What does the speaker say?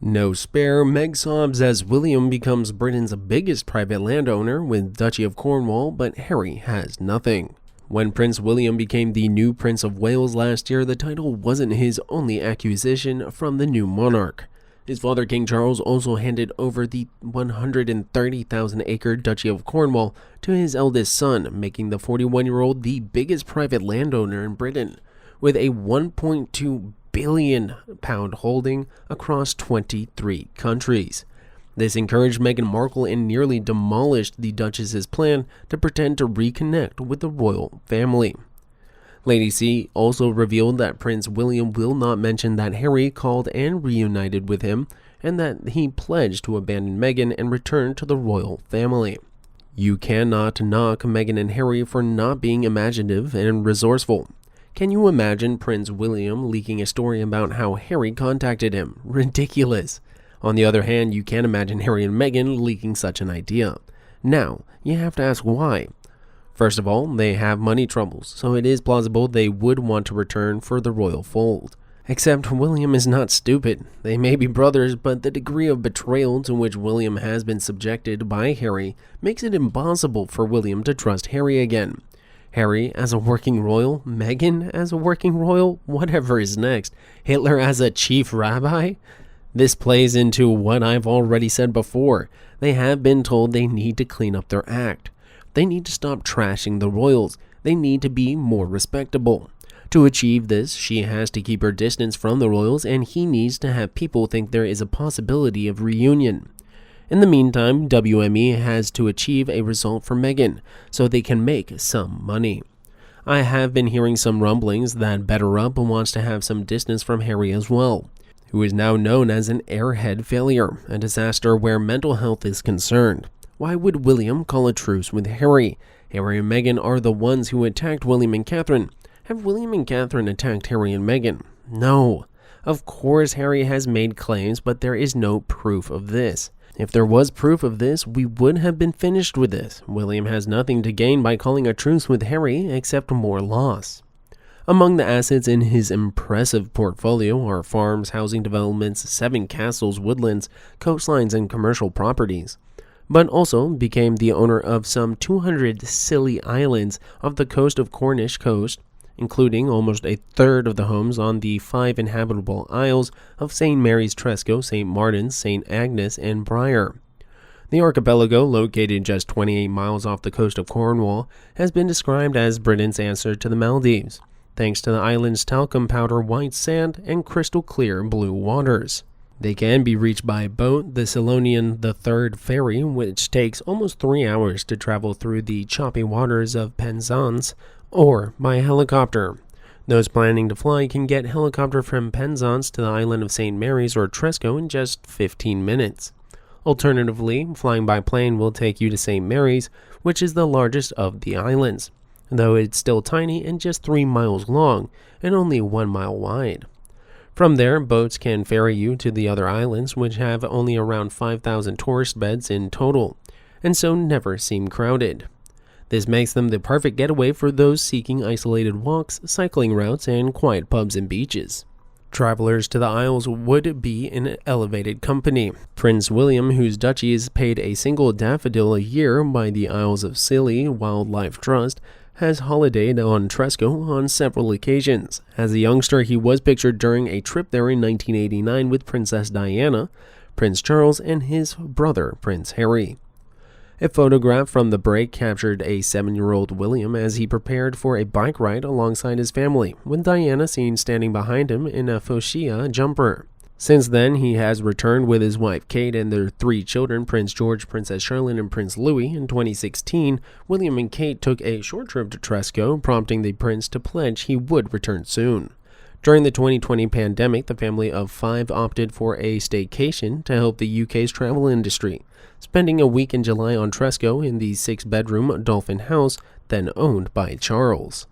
No spare, Meg Sobs as William becomes Britain's biggest private landowner with Duchy of Cornwall, but Harry has nothing. When Prince William became the new Prince of Wales last year, the title wasn't his only acquisition from the new monarch. His father, King Charles, also handed over the 130,000-acre Duchy of Cornwall to his eldest son, making the 41-year-old the biggest private landowner in Britain, with a £1.2 billion holding across 23 countries. This encouraged Meghan Markle and nearly demolished the Duchess's plan to pretend to reconnect with the royal family. Lady C also revealed that Prince William will not mention that Harry called and reunited with him, and that he pledged to abandon Meghan and return to the royal family. You cannot knock Meghan and Harry for not being imaginative and resourceful. Can you imagine Prince William leaking a story about how Harry contacted him? Ridiculous. On the other hand, you can't imagine Harry and Meghan leaking such an idea. Now, you have to ask why. First of all, they have money troubles, so it is plausible they would want to return for the royal fold. Except William is not stupid. They may be brothers, but the degree of betrayal to which William has been subjected by Harry makes it impossible for William to trust Harry again. Harry as a working royal, Meghan as a working royal, whatever is next, Hitler as a chief rabbi? This plays into what I've already said before. They have been told they need to clean up their act. They need to stop trashing the royals. They need to be more respectable. To achieve this, she has to keep her distance from the royals, and he needs to have people think there is a possibility of reunion. In the meantime, WME has to achieve a result for Meghan, so they can make some money. I have been hearing some rumblings that BetterUp wants to have some distance from Harry as well, who is now known as an airhead failure, a disaster where mental health is concerned. Why would William call a truce with Harry? Harry and Meghan are the ones who attacked William and Catherine. Have William and Catherine attacked Harry and Meghan? No. Of course, Harry has made claims, but there is no proof of this. If there was proof of this, we would have been finished with this. William has nothing to gain by calling a truce with Harry except more loss. Among the assets in his impressive portfolio are farms, housing developments, 7 castles, woodlands, coastlines, and commercial properties, but also became the owner of some 200 silly islands off the coast of Cornish coast, including almost a third of the homes on the 5 inhabitable isles of St. Mary's, Tresco, St. Martin's, St. Agnes, and Briar. The archipelago, located just 28 miles off the coast of Cornwall, has been described as Britain's answer to the Maldives, thanks to the island's talcum powder white sand and crystal clear blue waters. They can be reached by boat, the Silonian III ferry, which takes almost 3 hours to travel through the choppy waters of Penzance, or by helicopter. Those planning to fly can get helicopter from Penzance to the island of St. Mary's or Tresco in just 15 minutes. Alternatively, flying by plane will take you to St. Mary's, which is the largest of the islands, though it's still tiny and just 3 miles long and only 1 mile wide. From there, boats can ferry you to the other islands, which have only around 5,000 tourist beds in total, and so never seem crowded. This makes them the perfect getaway for those seeking isolated walks, cycling routes, and quiet pubs and beaches. Travelers to the Isles would be in elevated company. Prince William, whose duchy is paid a single daffodil a year by the Isles of Scilly Wildlife Trust, has holidayed on Tresco on several occasions. As a youngster, he was pictured during a trip there in 1989 with Princess Diana, Prince Charles, and his brother, Prince Harry. A photograph from the break captured a 7-year-old William as he prepared for a bike ride alongside his family, with Diana seen standing behind him in a fuchsia jumper. Since then, he has returned with his wife Kate and their 3 children, Prince George, Princess Charlotte, and Prince Louis. In 2016, William and Kate took a short trip to Tresco, prompting the prince to pledge he would return soon. During the 2020 pandemic, the family of 5 opted for a staycation to help the UK's travel industry, spending a week in July on Tresco in the 6-bedroom Dolphin House, then owned by Charles.